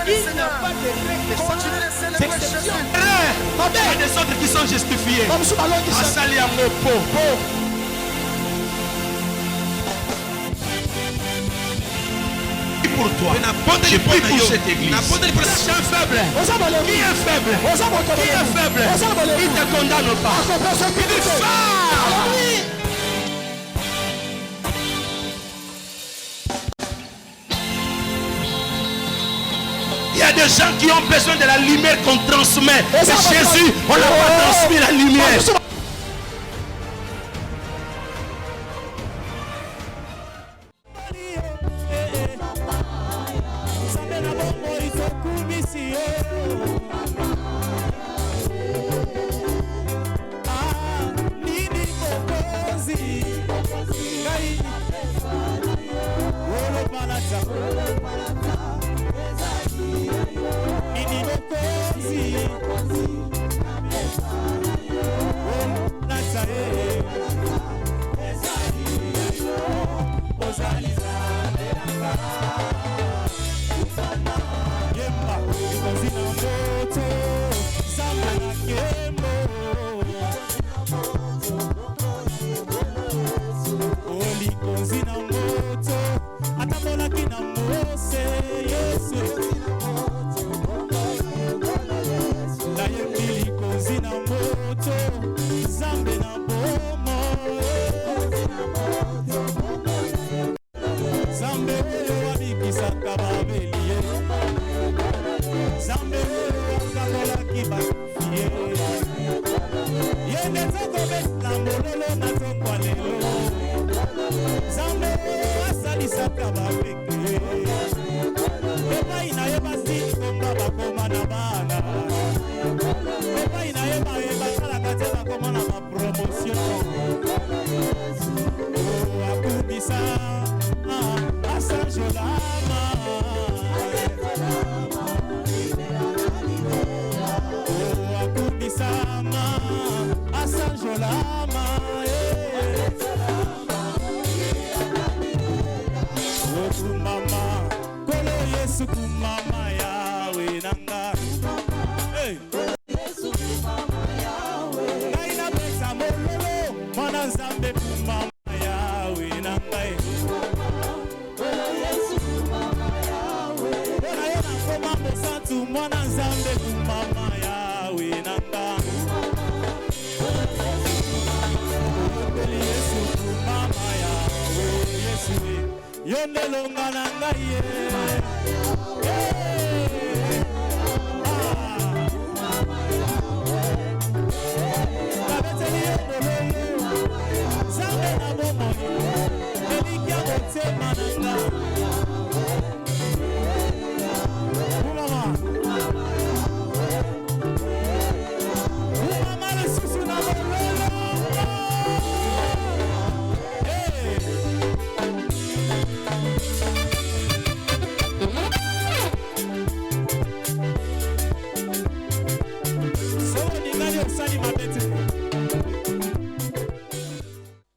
Il n'y a pas de règle sans exception. Il y a des autres qui sont justifiés. Asali ya mopo. Pour toi, je prie pour cette église. Je suis faible. Qui est faible? Qui est faible? Il ne te condamne pas. Il est fort. Il y a des gens qui ont besoin de la lumière qu'on transmet. Et Jésus, on n'a pas transmis la lumière.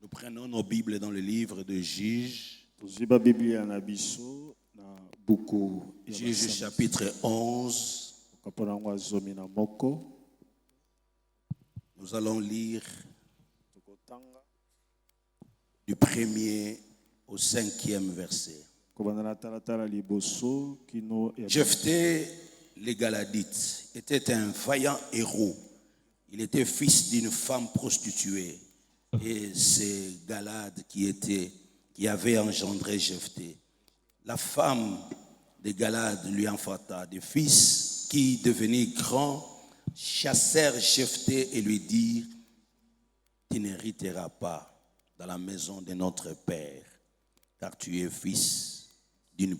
Nous prenons nos Bibles dans le livre de Juges. Juges chapitre 11. Nous allons lire du 1er au 5e verset. Jephthé le Galadite était un vaillant héros. Il était fils d'une femme prostituée. Et c'est Galad qui avait engendré Jephthé. La femme de Galad lui enfanta des fils qui, devenus grands, chassèrent Jephthé et lui dirent: tu n'hériteras pas dans la maison de notre père, car tu es fils d'une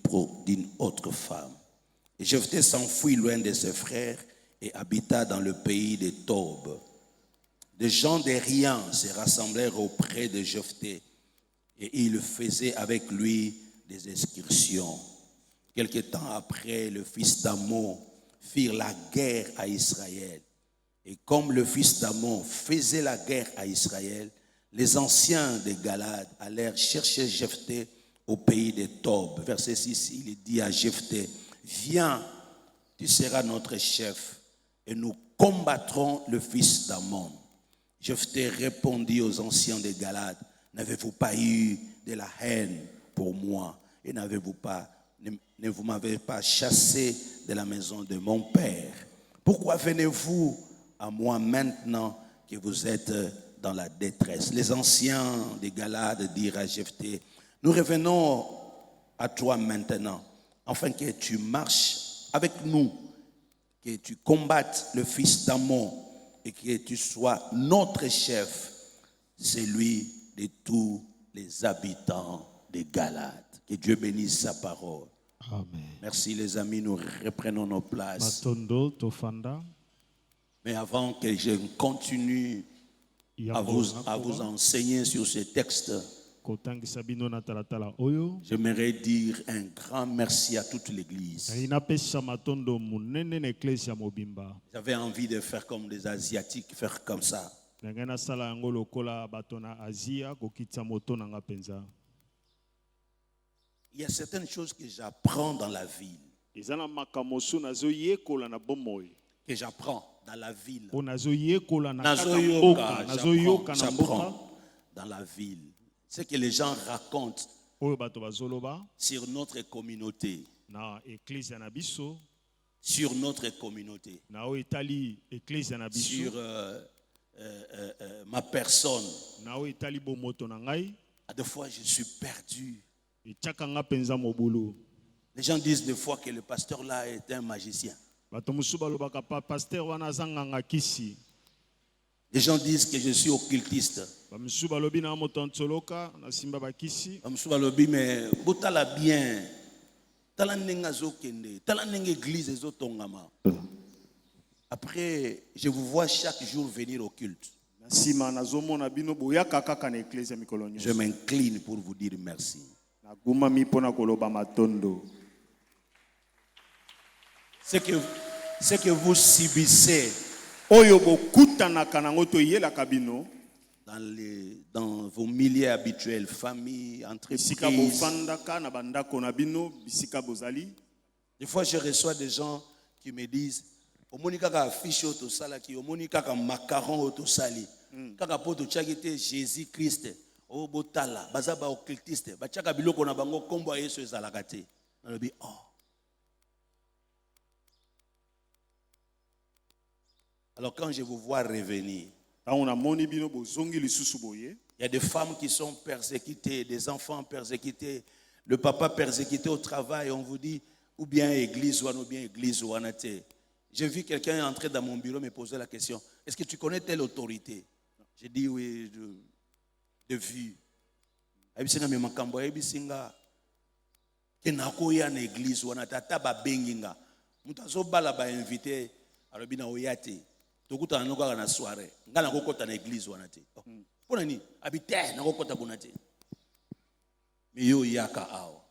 autre femme. Et Jephthé s'enfuit loin de ses frères et habita dans le pays de Tob. Des gens de rien se rassemblèrent auprès de Jephthé et ils faisaient avec lui des excursions. Quelque temps après, le fils d'Ammon firent la guerre à Israël. Et comme le fils d'Ammon faisait la guerre à Israël, les anciens de Galad allèrent chercher Jephthé au pays de Tob. Verset 6, il dit à Jephthé: viens tu seras notre chef et nous combattrons le fils d'Ammon. Jephthé répondit aux anciens de Galade, n'avez-vous pas eu de la haine pour moi et ne vous m'avez pas chassé de la maison de mon père? Pourquoi venez-vous à moi maintenant que vous êtes dans la détresse? Les anciens de Galade dirent à Jephthé, nous revenons à toi maintenant, afin que tu marches avec nous, que tu combattes le fils d'Ammon et que tu sois notre chef, celui de tous les habitants de Galade. Que Dieu bénisse sa parole. Amen. Merci les amis, nous reprenons nos places. Matondo tofanda. Mais avant que je continue à vous enseigner sur ce texte, j'aimerais dire un grand merci à toute l'église. J'avais envie de faire comme les Asiatiques, faire comme ça. Il y a certaines choses que j'apprends dans la ville. Que j'apprends dans la ville. J'apprends dans la ville. Ce que les gens racontent sur notre communauté. Sur notre communauté. Sur ma personne. Des fois, je suis perdu. Les gens disent des fois que le pasteur là est un magicien. Les gens disent que je suis occultiste. Mais botala bien. Après, je vous vois chaque jour venir au culte. Je m'incline pour vous dire merci. Ce que vous subissez dans vos milieux habituels, famille, entreprise. Des fois, je reçois des gens qui me disent Omonika affiche auto salaki, omonika macaron auto sali. Kaka poto chakite Jésus-Christ, o botala, bazaba occultiste, bachaka biloko na bango kombo Yesu ezalaka te. Nalobi oh. Alors quand je vous vois revenir, il y a des femmes qui sont persécutées, des enfants persécutés, le papa persécuté au travail, on vous dit ou bien église ou bien église ou anate. J'ai vu quelqu'un entrer dans mon bureau me poser la question, est-ce que tu connais telle autorité? J'ai dit oui, de vue. Abisinga me makambo abisinga kenako ya na église ou anate taba benginga. Mutazo bala ba invité alobina oyate. Tokuta anoka na soirée. Ngana kokota na église wana te. Pona ni abite na kokota bona te. Mais yo yaka awa.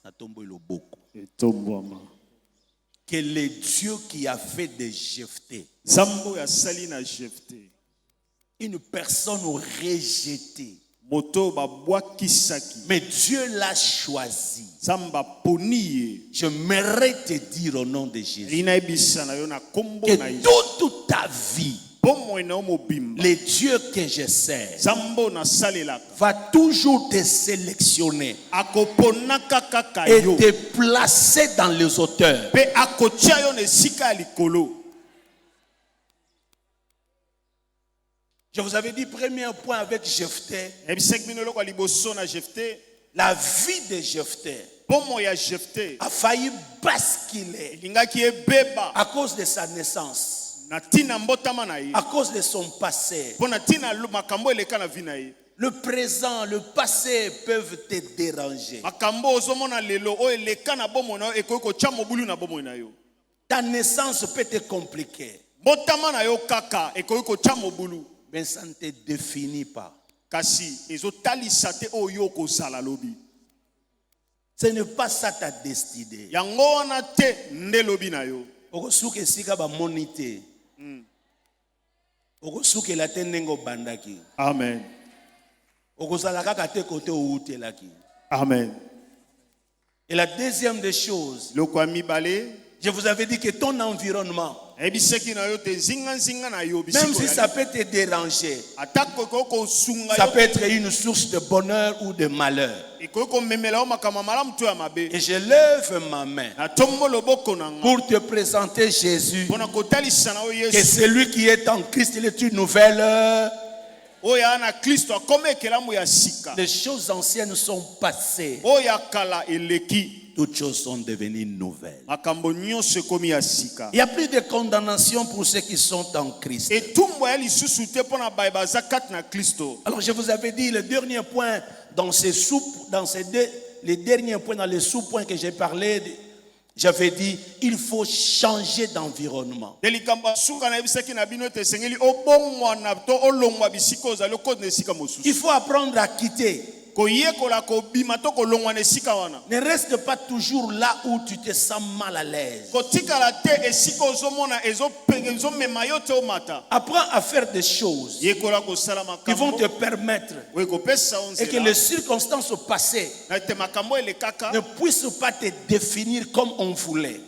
Na tombo iloboko. Que le Dieu qui a fait de Jephthé, une personne rejetée, mais Dieu l'a choisi. J'aimerais te dire au nom de Jésus que toute ta vie, le Dieu que je sers va toujours te sélectionner et te placer dans les hauteurs. Je vous avais dit, premier point avec Jephthé, la vie de Jephthé a failli basculer à cause de sa naissance. À cause de son passé. Le présent, le passé peuvent te déranger. Ta naissance peut te compliquer. Mais ça ne te définit pas. Ce n'est pas ça ta destinée. Okosuke sika ba monité. Okosuke la tenengo bandaki. Amen. Okozala kaka te kote outelaki. Amen. Et la deuxième des choses, Loko ya mibale, je vous avais dit que ton environnement, ebiseki na yo te zinga na yo même bisiko si ya ça peut te déranger, atako ko sunga ça yo peut être une source de bonheur ou de malheur. ko memela o makama malamu to ya mabe. Et je lève ma main Na tombo loboko na nga. pour te présenter Jésus, Pona kotalisa na o que Yesu. celui qui est en Christ, il est une nouvelle. Oya na Kristo akome ekelamu ya sika. Les choses anciennes sont passées. Oya kala eleki. Toutes choses sont devenues nouvelles. Makambo nyonso ekomi ya sika. Il n'y a plus de condamnation pour ceux qui sont en Christ. Etumbo ya lisusu te pona bayeba zakat na Kristo. Alors je vous avais dit le dernier point dans les derniers points dans les sous-points que j'ai parlé, j'avais dit il faut changer d'environnement. Delikamba suka na bisaki na bino te sengeli obongwa na to olongwa bisiko za loko ne sika mosusu. Il faut apprendre à quitter. Koyekola ko bima to kolongwa ne sika wana. Ne reste pas toujours là où tu te sens mal à l'aise. Kotikala te esiko ozomona ezo mema yo te omata. Apprends à faire des choses Yekola ko sala qui vont makambo. te permettre We ko pesa et que les circonstances passées na te makambo ele kaka. ne puissent pas te définir comme on voulait.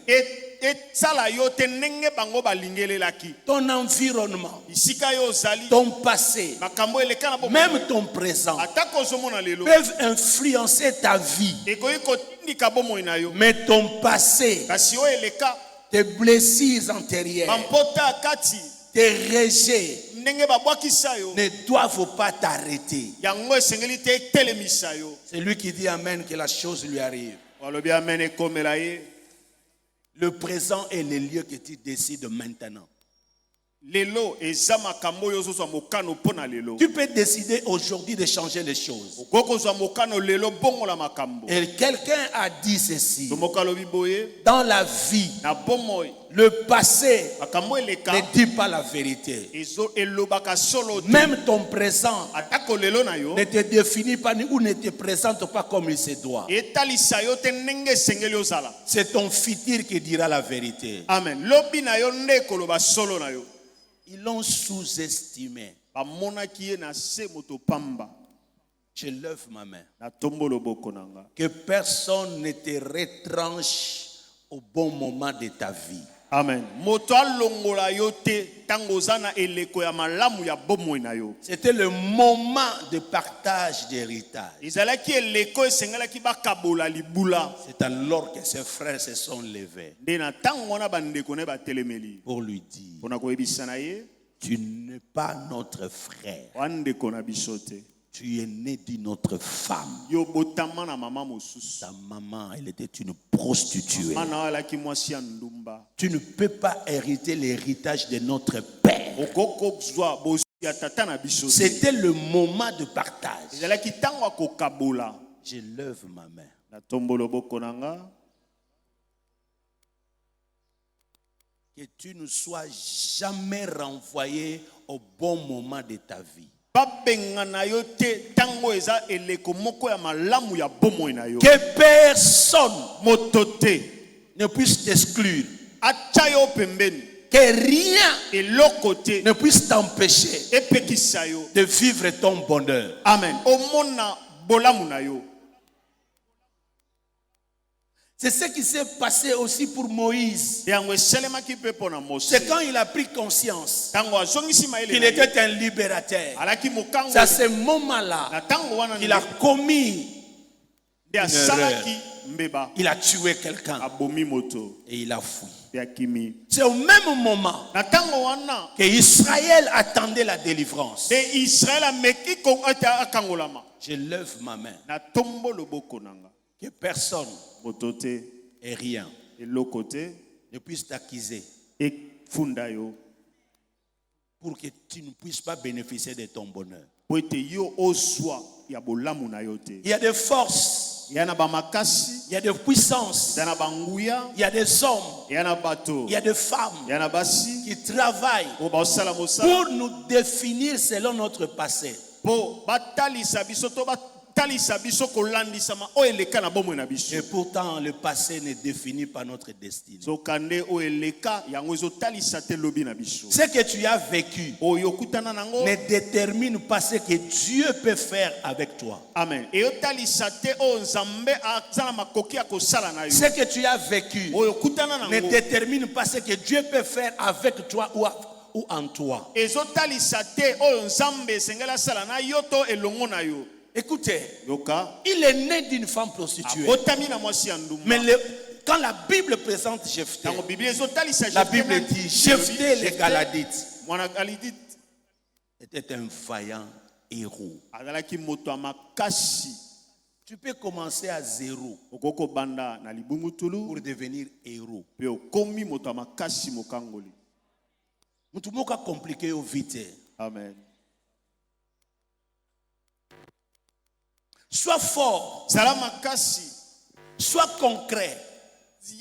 Et sala yo te nenge bango balingelelaki. Ton environnement, Isika yo zali. ton passé, Makambo ele kana bo. même ton présent Atako ozomona lelo. peuvent influencer ta vie. Ekoyi kotindika bomoi na yo. Mais ton passé, Kasi o eleka. tes blessures antérieures, Bampota kati. tes rejets Ndenge babwakisa yo. ne doivent pas t'arrêter. Yango esengeli te telemisa yo. C'est lui qui dit Amen, que la chose lui arrive. Walobi amen ekomela ye. Le présent est le lieu que tu décides maintenant. Lelo eza makambo yo zozwa mokano pona lelo. Tu peux décider aujourd'hui de changer les choses. Okozwa mokano lelo bongo la makambo. Et quelqu'un a dit ceci. Tomoka lobi boye. Dans la vie, Na bomoi. le passé Makambo eleka. ne dit pas la vérité. Ezo elobaka solo te. Même ton présent Atako lelo na yo. ne te définit pas ou ne te présente pas comme il se doit. Etalisa yo te ndenge esengeli ozala. C'est ton futur qui dira la vérité. Amen. Lobi na yo nde koloba solo na yo. Ils l'ont sous-estimé. Bamonaki ye na se moto pamba. Je lève ma main. Na tombo loboko nanga. Que personne ne te retranche au bon moment de ta vie. Amen. Moto alongola yo te tango zana eleko ya malamu ya bomoi na yo. C'était le moment de partage d'héritage. Izalaki eleko esengalaki bakabola libula. C'est alors que ses frères se sont levés Nde na tango wana bandeko ne batelemeli. pour lui dire, Pona koyebisa na ye, tu n'es pas notre frère. wandeko na biso te. Tu es né d'une autre femme. Yo botama na mama mosusu. Ta maman, elle était une prostituée. Mana alaki mwasi ya ndumba. Tu ne peux pas hériter l'héritage de notre père. Okoko zwa bosi ya tata na biso te. C'était le moment de partage. Izalaki tango akokabola. Je lève ma main. Na tombo loboko nanga. Que tu ne sois jamais renvoyé au bon moment de ta vie. Babengana yo te tango eza eleko moko ya malamu ya bomoi na yo. Que personne Moto te. ne puisse t'exclure. Acha yo pembeni. Que rien Eloko te. ne puisse t'empêcher Epekisa yo. de vivre ton bonheur. Amen. Omona bolamu na yo. C'est ce qui s'est passé aussi pour Moïse. Yango eselemaki pe pona Mose. C'est quand il a pris conscience Tango azongisi maele qu'il na ye. était un libérateur. Alaki mokango. C'est à ce moment-là Na tango wana qu'il a commis, de asalaki mbeba. il a tué quelqu'un Abomi moto. et il a fui. De akimi. C'est au même moment Na tango wana que Israël attendait la délivrance. de Israël ameki ko ata akangolama. Je lève ma main. Na tombo loboko nanga. Que personne Moto te. et rien Eloko te. ne puisse t'accuser E funda yo. pour que tu ne puisses pas bénéficier de ton bonheur. Po ete yo ozwa ya bolamu na yo te. Il y a des forces, Ya na bamakasi. il y a des puissances, Ya na banguya. il y a des hommes, Ya na bato. il y a des femmes Ya na basi. qui travaillent Po baosala mosala. pour nous définir selon notre passé. Po batalisa biso to kotalisa biso kolandisama o eleka na bomoi na biso. Et pourtant, le passé ne définit pas notre destinée. Sokande o eleka yango ezotalisa te lobi na biso. Ce que tu as vécu Oyo kutana nango ne détermine pas ce que Dieu peut faire avec toi. Amen. E otalisa te o nzambe azana makoki ya kosala na yo. Ce que tu as vécu Oyo kutana ne nango détermine pas ce que Dieu peut faire avec toi ou en toi. ezotalisa te oyo nzambe esengeli asala na yo to elongo na yo. Écoutez, Yoka il est né d'une femme prostituée. abotami na mwasi ya ndumba. Mais quand la Bible présente Jephthé, Tango Biblia ezotalisa la Jephthé Bible na- dit Jephthé les Galadites mwana Galidite était un vaillant héros. azalaki moto ya makasi. Tu peux commencer à zéro Okoko banda na libungutulu pour devenir héros. pe okomi moto ya makasi mokangoli. Mutu moko compliqué au vite. Amen. Sois fort, Zala makasi sois concret.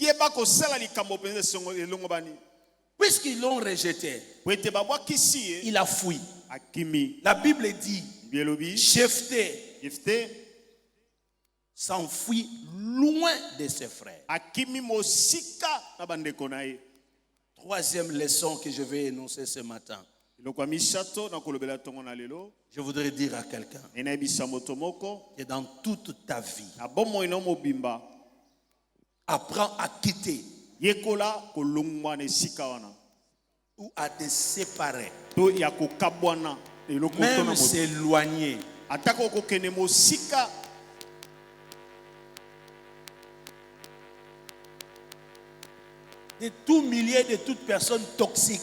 yeba kosala likambo penza songo elongo bani. Puisqu'ils l'ont rejeté, Po ete babwakisi ye il a fui. akimi. La Bible dit Bielobi Jephthé Jephthé s'enfuit loin de ses frères. akimi mosika na bandeko na ye. Troisième leçon que je vais énoncer ce matin. Eloko ya misato na kolobela tongo na lelo Je voudrais dire à quelqu'un enayebisa moto moko que dans toute ta vie, na bomoi na mobimba apprends à quitter yekola kolongwa na esika wana ou à te séparer, to ya kokabwana eloko to na même moto s'éloigner ataka okokende mosika de tout milieu, de toute personne toxique,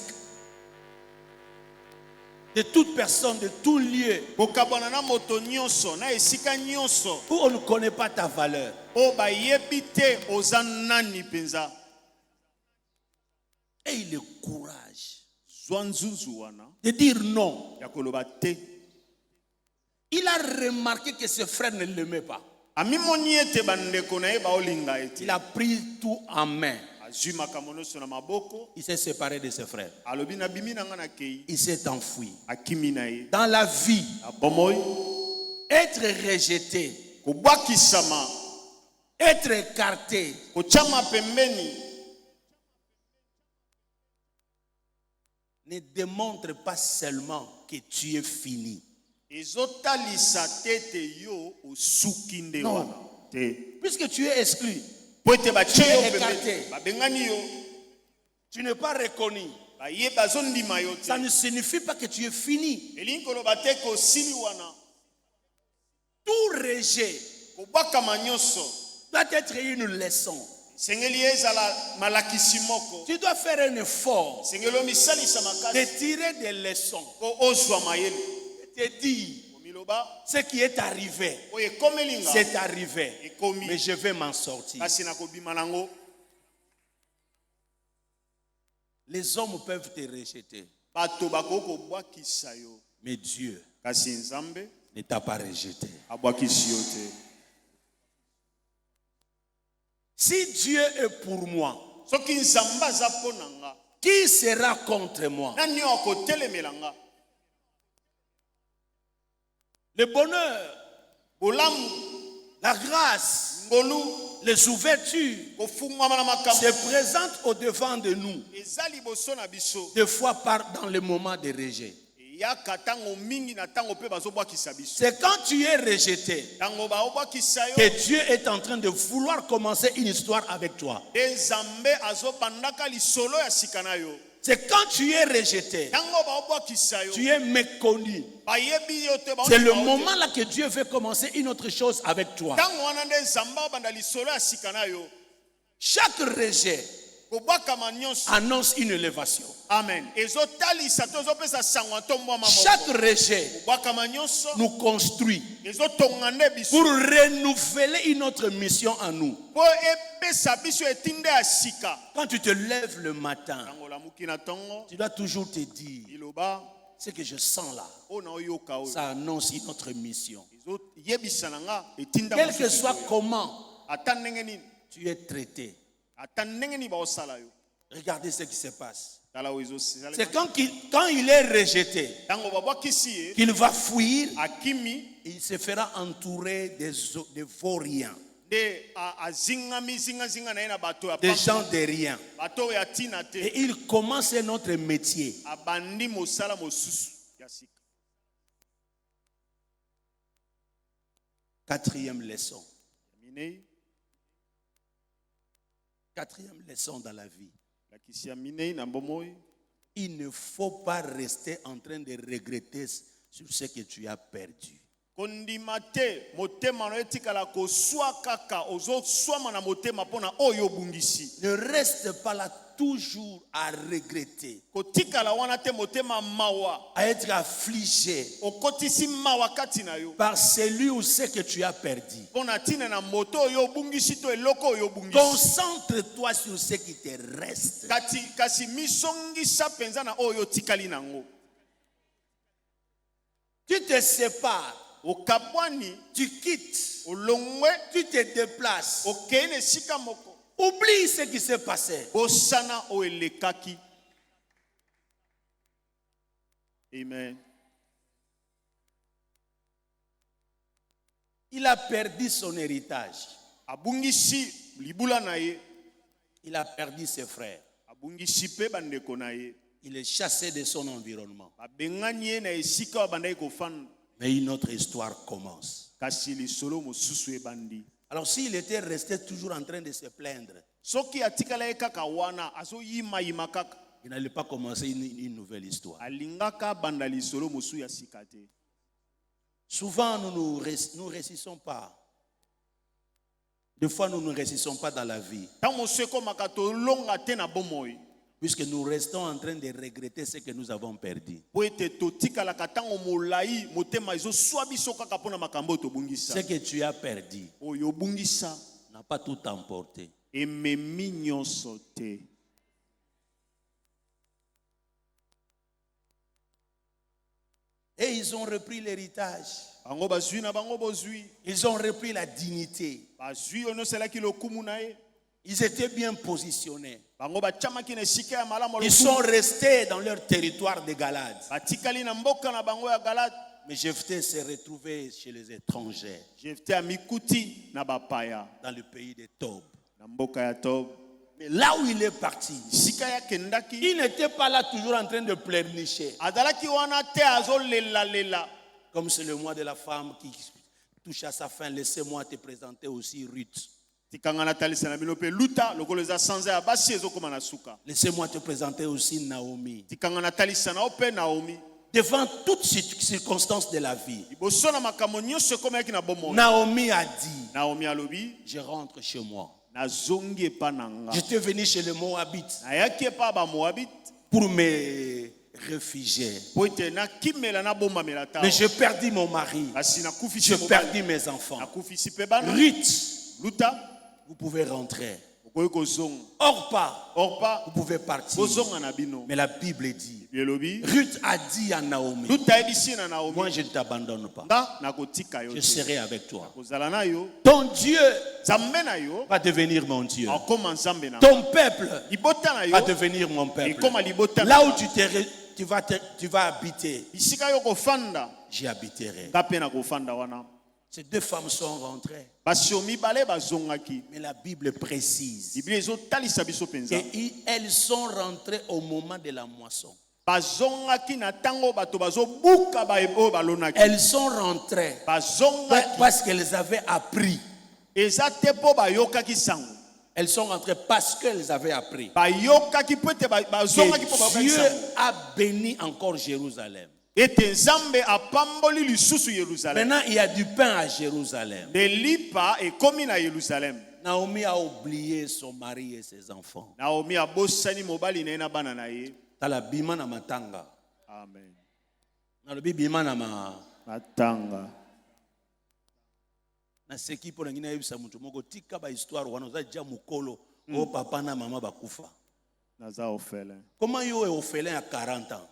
de toute personne, de tout lieu kokabwana na moto nyonso na esika nyonso où on ne connaît pas ta valeur. o bayebi te oza nani penza. Et il le courage Zwa nzunzu wana de dire non. ya koloba te. Il a remarqué que ses frères ne l'aimaient pas. Amimoni ete bandeko na ye baolinga ete Il a pris tout en main. azwi makambo nyonso na maboko Il s'est séparé de ses frères. alobi na bimi na nga na kei Il s'est enfui. akimi na ye Dans la vie, abomoi être rejeté, kobwakisama être écarté, kotyama pembeni ne démontre pas seulement que tu es fini. ezotalisa te ete yo osuki nde Non. wana te Puisque tu es exclu, po ete batie yo Écarté. pembeni babengani yo tu n'es pas reconnu. baye bazondima yo Ça te ne signifie pas que tu es fini. elingi koloba te kosili wana Tout rejet kobwakama nyonso doit être une leçon. esengeli ezala malakisi moko Tu dois faire un effort esengeli omisalisa de makasi tirer des leçons. po ozwa mayele Te dire omiloba ce qui est arrivé, oyo ekomelinga c'est arrivé. ekomi Mais je vais m'en sortir. kasi nakobima nango. Les hommes peuvent te rejeter, Bato bakoki kobwakisa yo mais Dieu kasi nzambe ne t'a pas rejeté. abwakisi yo te. Si Dieu est pour moi, Soki nzambe aza mpo na nga qui sera contre moi? nani oyo akotelemela nga? Le bonheur, Bolamu, la grâce, ngolu, les ouvertures kofungwama na makambo se présentent au devant de nous, eza liboso na biso. des fois dans le moment de rejet. Eyaka ntango mingi na ntango mpe bazobwakisa biso. C'est quand tu es rejeté Ntango baobwakisa yo que Dieu est en train de vouloir commencer une histoire avec toi. nde nzambe azobandaka lisolo ya sika na yo. C'est quand tu es rejeté, Ntango baobwakisa yo tu es méconnu. bayebi yo te C'est le baolinga yo te. moment là que Dieu veut commencer une autre chose avec toi. Ntango wana nde nzambe abanda lisolo ya sika na yo. Chaque rejet Kobwakama nyonso. annonce une élévation. Amen. Ezotalisa to ezopesa sango to mbwama moko. Chaque rejet Kobwakama nyonso nous construit ezotonga nde biso. pour renouveler une autre mission en nous. Po epesa biso etinde ya sika. Quand tu te lèves le matin, Ntango lamuki na tongo tu dois toujours te dire, iloba ce que je sens là, ona oyoka oyo. ça annonce une autre mission. Yebisa na nga etinda Quel que mosusu soit koya. comment Ata ndenge nini tu es traité, ata ndenge nini baosala yo Regardez ce qui se passe. Tala oyo ezosala. C'est quand il est rejeté, Tango babwakisi ye, qu'il va fuir, akimi, il se fera entourer de vauriens, de azingami zinga na ye na bato ya des pamba. gens de rien. Bato ya tina te. Et il commence notre métier. Abandi mosala mosusu ya sika. Quatrième leçon. Minei, Quatrième leçon dans la vie. la kisi ya minei na mbomoi. Il ne faut pas rester en train de regretter sur ce que tu as perdu. Kondima te motema no etikala koswa kaka ozoswama na motema pona oyo bungisi. Ne reste pas là toujours à regretter, Kotikala wana te motema mawa. à être affligé Okotisi mawa kati na yo. par celui ou ce que tu as perdu. Pona tina na moto oyo bungisi to eloko oyo bungisi. Concentre-toi sur ce qui te reste. Kasi misongisa penza na oyo tikali nango. Tu te sépares, Okabwani, tu quittes, olongwe, tu te déplaces. okene sika moko. Oublie ce qui s'est passé. Bosana o elekaki. Amen. Il a perdu son héritage. Abungisi libula na ye. Il a perdu ses frères. Abungisi pe bandeko na ye. Il est chassé de son environnement. Babengani ye na esika wa bandai kofanda. Mais une autre histoire commence. Kasi lisolo mosusu ebandi. Alors s'il était resté toujours en train de se plaindre, Soki atikala ye kaka wana azo yima yima kaka. il n'allait pas commencer une nouvelle histoire. Alingaka banda lisolo mosu ya sikate. Souvent, nous ne réussissons pas. Des fois, nous ne réussissons pas dans la vie. Tango seko makato longa te na bomoi. Puisque nous restons en train de regretter ce que nous avons perdu. Po ete totikala katango molai motema ezo swabiso kaka pona makambo to bungisa. Ce que tu as perdu Oyo bungisa n'a pas tout emporté. ememi nyonso te. Et ils ont repris l'héritage. Bango bazui na bango bozui. Ils ont repris la dignité. Bazui ono selaki lokumu na ye. Ils étaient bien positionnés. Bango bachamaki na esika ya malamu Ils sont restés dans leur territoire de Galade. batikali na mboka na bango ya Galate. Mais Jephthé s'est retrouvé chez les étrangers, Jephté amikuti na bapaya dans le pays de Tob. na mboka ya Tob. Mais là où il est parti, Sika ya kendaki il n'était pas là toujours en train de pleurnicher. azalaki wana te azo lela lela. Comme c'est le mois de la femme qui touche à sa fin, laissez-moi te présenter aussi Ruth. Tikanga na talisa na bino pe luta lokolo eza sanza ya basi ezokoma na suka. Laissez-moi te présenter aussi Naomi. Tikanga na talisa na ope Naomi. Devant toutes circonstances de la vie, Liboso na makambo nyonso ekomaki na bomoi. Naomi a dit, Naomi alobi je rentre chez moi. nazongi epa na nga. J'étais venu chez les Moabites Nayaki epa ba Moabite pour me réfugier. po ete nakimela na bombamela Mais tao. j'ai perdu mon mari. Kasi nakufisi J'ai mobali. perdu mes enfants. Nakufisi pe bana. Ruth, Luta vous pouvez rentrer. okoki kozonga. Orpa, Orpa vous pouvez partir. kozonga na bino. Mais la Bible dit, Elobi Ruth a dit à Naomi, Luta ebisi na Naomi. moi je ne t'abandonne pas. Nga nakotika yo Je te. serai avec toi. Kozala na yo. Ton Dieu Nzambe na yo va devenir mon Dieu. akoma nzambe na. Ton peuple Libota na va yo devenir mon peuple. ekoma libota na. Là où tu vas habiter, Bisika yo kofanda j'y habiterai. nga pe na kofanda wana. Ces deux femmes sont rentrées. Basi mibale bazongaki. Mais la Bible précise Biblia ezotalisa biso penza. qu'elles sont rentrées au moment de la moisson. Bazongaki na tango bato bazobuka baebo balonaki. Elles sont rentrées Bazongaki parce qu'elles avaient appris. eza te po bayokaki sango. Elles sont rentrées parce qu'elles avaient appris Bayokaki po ete bazongaki po que bayokaki Dieu sango. a béni encore Jérusalem. Ete nzambe apamboli lisusu Yerusalem. Maintenant, il y a du pain à Jérusalem. De lipa ekomi na Yerusalem. Naomi a oublié son mari et ses enfants. Naomi abosani mobali na ye na bana na ye. Tala bima na matanga. Amen. Na lobi bima na ma Matanga. na seki po na ngina yebisa mutu moko tika ba histoire wana za ja mukolo o papa na mama bakufa. Naza orphelin. Comment yo est orphelin à 40 ans?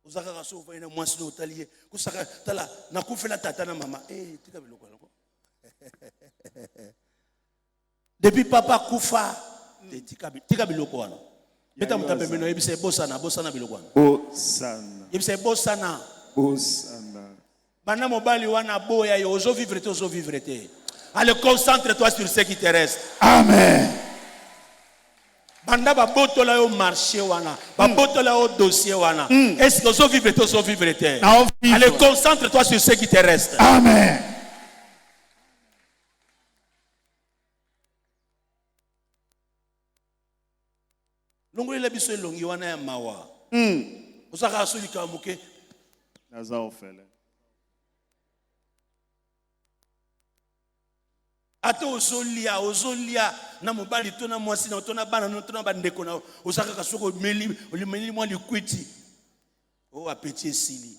Uzaka kasofa ina mwasi no taliye kusaka tala nakufela tata na mama tika biloko loko. Depuis papa Koufa, tika biloko wana. Beta mutape meno yebise bosana biloko wana. Bosana. Yebise bosana. Bosana. Bana mobali wana boya yo ozo vivre te. Allez, concentre-toi sur ce qui te reste. Amen. Banda ba botola yo marché wana, ba botola yo dossier wana. Est-ce que ozo vivre te? Allez, concentre-toi sur ce qui te reste. Amen. Longoli la biso elongi wana ya mawa. Osaka asuli ka muke. Naza ofele. Ate ozolia na mobali to na mwasi na to na bana no to na bandeko na osaka kasoko meli mwa likwiti. O apeti esili.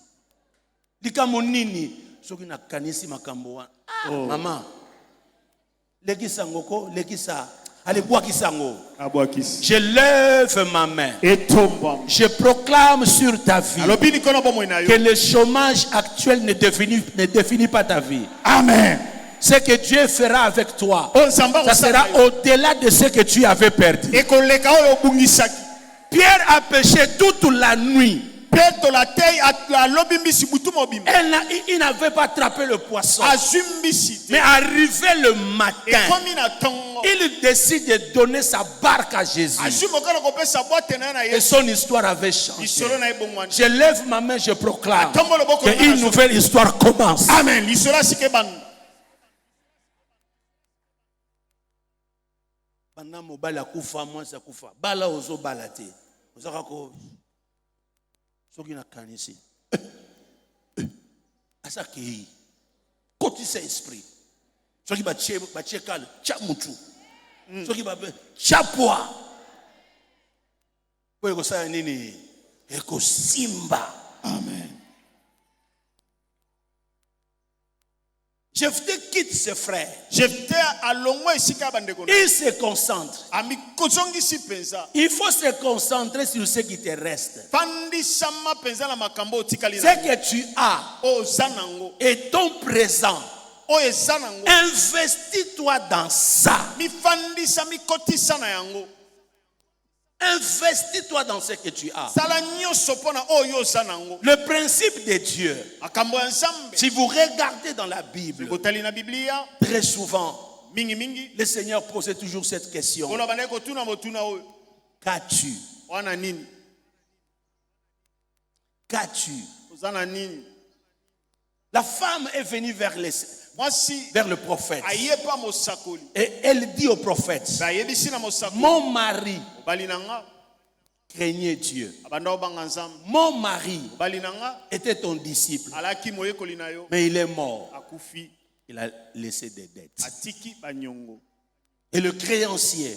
Likamo nini soki na kanisi makambo wana. Mama. Lekisa ngoko, lekisa. Allez, bois qui sango. Je lève ma main. Je proclame sur ta vie que le chômage actuel ne définit pas ta vie. Amen. Ce que Dieu fera avec toi, ça sera au-delà de ce que tu avais perdu. Pierre a péché toute la nuit. Il n'avait pas attrapé le poisson. Mais arrivé le matin, il décide de donner sa barque à Jésus. Et son histoire avait changé. Je lève ma main, je proclame qu'une nouvelle histoire commence. Amen. Pendant mobile akufa moi ça kufa. Bala ozo balate. Ozaka ko soki na kanisi. Asa ki kotisa esprit. Soki ba chekal chamutu. Soki ba chapwa. Kwa hiyo sasa nini? Eko simba. Amen. Jephthé quitte ses frères. Il se concentre. Il faut se concentrer sur ce qui te reste. Ce que tu as est ton présent. Investis-toi dans ça. Investis-toi dans ce que tu as. Le principe de Dieu, si vous regardez dans la Bible, très souvent, le Seigneur posait toujours cette question. Qu'as-tu? Qu'as-tu? La femme est venue vers le prophète. Et elle dit au prophète, mon mari craignait Dieu. Mon mari était ton disciple. Mais il est mort. Il a laissé des dettes. Et le créancier,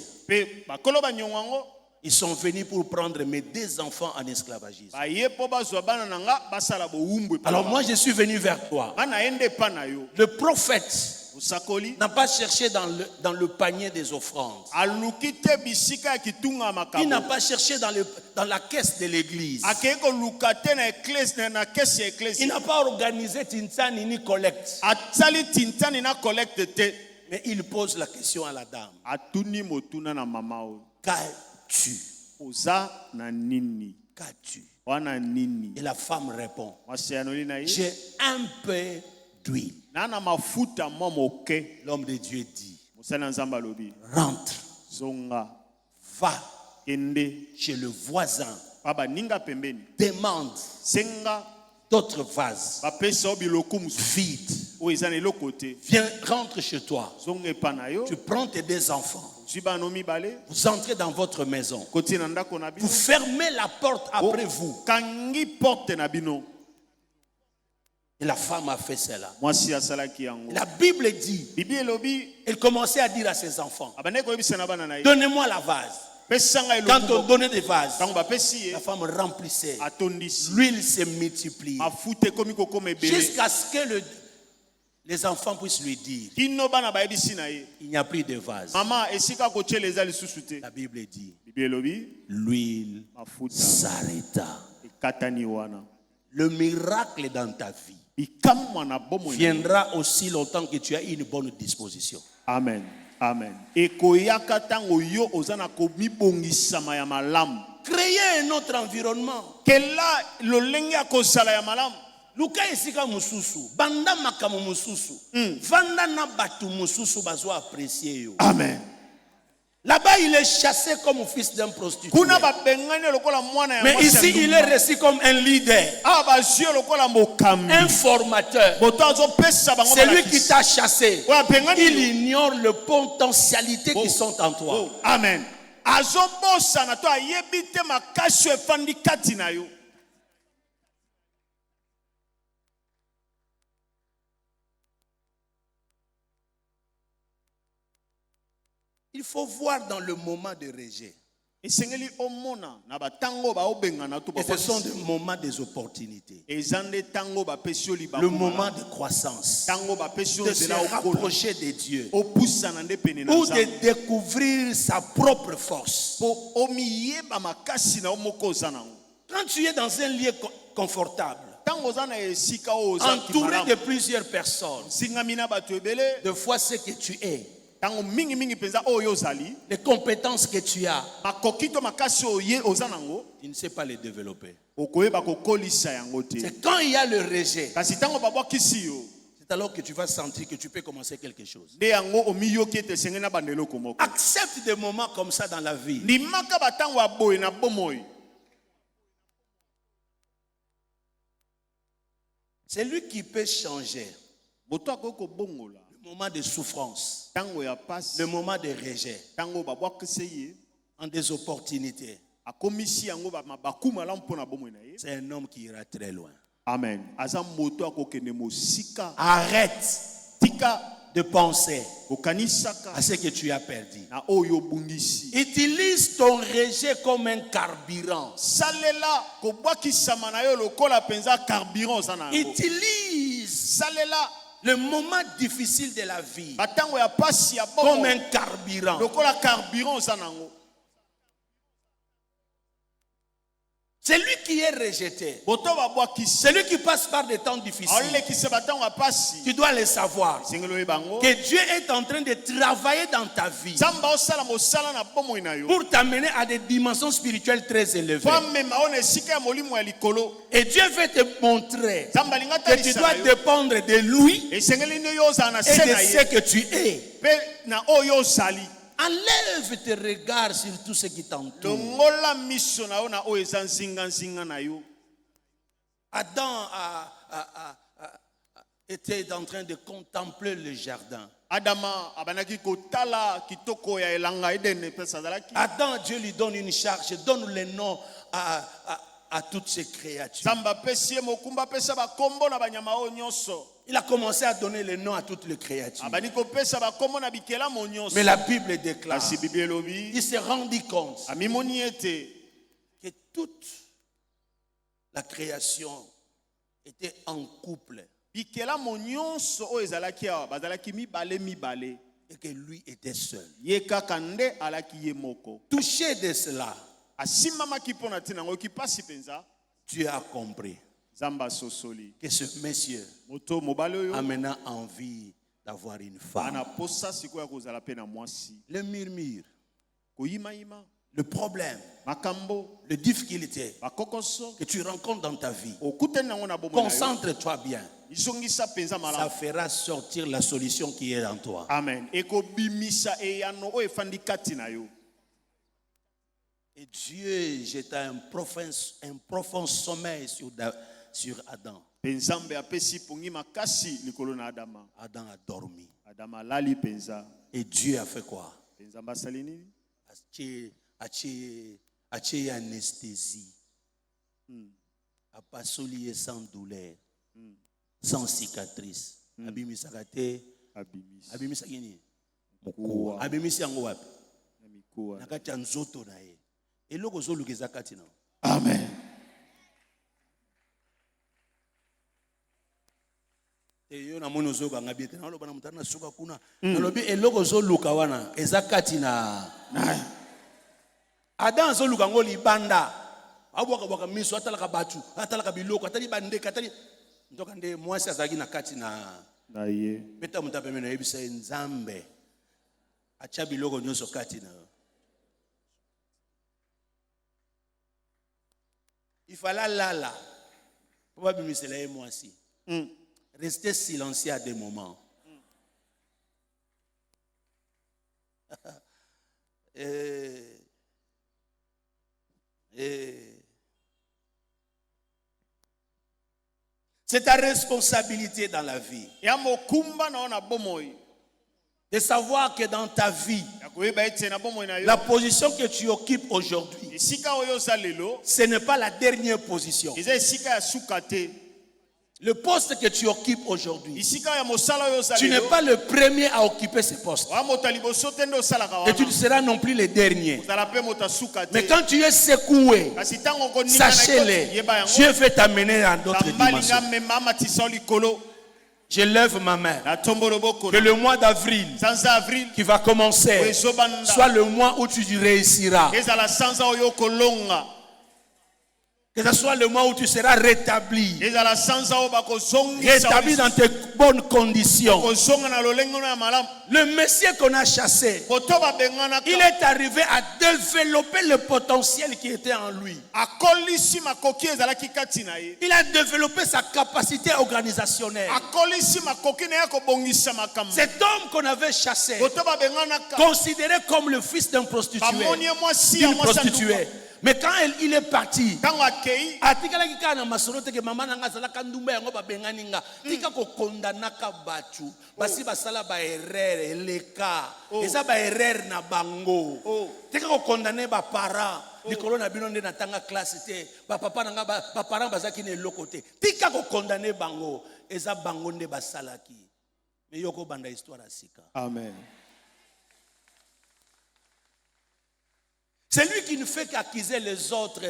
ils sont venus pour prendre mes 2 enfants en esclavagisme. Alors moi je suis venu vers toi. Le prophète n'a pas cherché dans le panier des offrandes. Il n'a pas cherché dans la caisse de l'église. Il n'a pas organisé Tintani ni collecte. Mais il pose la question à la dame. Qu'as-tu? Qu'as-tu? Et la femme répond, j'ai un peu d'huile. L'homme de Dieu dit, rentre, va chez le voisin, demande d'autres vases vides. Viens, rentre chez toi. Tu prends tes 2 enfants. Vous entrez dans votre maison. Vous fermez la porte après vous. Et la femme a fait cela. La Bible dit, elle commençait à dire à ses enfants, donnez-moi la vase. Quand on donnait des vases, la femme remplissait. L'huile se multipliait. Jusqu'à ce que les enfants puissent lui dire, il n'y a plus de vase. La Bible dit, l'huile s'arrêta. Le miracle dans ta vie viendra aussi longtemps que tu as une bonne disposition. Amen. Amen. Ekoyaka tango yo ozana komibongisama ya malamu. Créer un autre environnement. Kela lolenge akosala ya malamu. Luka esika mususu, banda makamu mususu, vanda na batu mususu bazwa apprécier yo. Amen. Là-bas, il est chassé comme fils d'un prostitué. Mais ici, il est reçu comme un leader, un formateur. C'est lui qui t'a chassé. Il ignore les potentialités qui sont en toi. Amen. Il faut voir dans le moment de rejet. Et ce sont des moments des opportunités. Le moment de croissance. De se rapprocher de Dieu. Ou de découvrir sa propre force. Quand tu es dans un lieu confortable, entouré de plusieurs personnes, de fois ce que tu es, les compétences que tu as, tu ne sais pas les développer. C'est quand il y a le rejet, c'est alors que tu vas sentir que tu peux commencer quelque chose. Accepte des moments comme ça dans la vie. C'est lui qui peut changer. Le moment de souffrance, le moment de rejet, en des opportunités. C'est un homme qui ira très loin. Amen. Arrête de penser à ce que tu as perdu. Utilise ton rejet comme un carburant. Utilise le moment difficile de la vie comme un carburant. C'est lui qui est rejeté. C'est lui qui passe par des temps difficiles. Tu dois le savoir. Que Dieu est en train de travailler dans ta vie pour t'amener à des dimensions spirituelles très élevées. Et Dieu veut te montrer que tu dois dépendre de lui et de ce que tu es. Enlève tes regards sur tout ce qui t'entoure. Adam était en train de contempler le jardin. Adam, Dieu lui donne une charge, donne le nom à toutes ces créatures. Il a commencé à donner le nom à toutes les créatures. Mais la Bible déclare, il s'est rendu compte que toute la création était en couple. Et que lui était seul. Touché de cela, tu as compris que ce monsieur a maintenant envie d'avoir une femme. Le murmure, le problème, les difficultés que tu rencontres dans ta vie, concentre-toi bien. Ça fera sortir la solution qui est en toi. Amen. Et Dieu jeta un profond sommeil sur Adam. Adam a dormi. Et Dieu a fait quoi? A tué anesthésie. A pas soulié sans douleur. Sans cicatrice. Abimisakate. Abimisakini. Abimisi yango wapi? Nakati nzoto na ye. Eloko zo lukeza kati na. Amen. Eyo na mono zo banga biete na loba na mutana suka kuna. Na lobi eloko zo luka wana ezakati na. Adam zo luka ngoli banda. Abwaka bwaka miso atalaka batu, atalaka biloko, atali bandeka, atali ndoka nde mwasi azaki na kati na ye. Beta mutape mena yebisa nzambe. atia biloko nyonso kati na yo. Il fallait là. Probablement c'est là moi aussi. Restez silencieux à des moments. C'est ta responsabilité dans la vie de savoir que dans ta vie, la position que tu occupes aujourd'hui, ce n'est pas la dernière position. Le poste que tu occupes aujourd'hui, tu n'es pas le premier à occuper ce poste. Et tu ne seras non plus le dernier. Mais quand tu es secoué, sachez-le, Dieu veut t'amener à d'autres dimensions. Je lève ma main. Que le mois d'avril qui va commencer soit le mois où tu réussiras. Que ce soit le mois où tu seras rétabli. Rétabli dans tes bonnes conditions. Le Messie qu'on a chassé, il est arrivé à développer le potentiel qui était en lui. Il a développé sa capacité organisationnelle. Cet homme qu'on avait chassé, considéré comme le fils d'un prostitué, d'une prostituée. Mais quand il est parti, Amen. C'est lui qui ne fait qu'accuser les autres.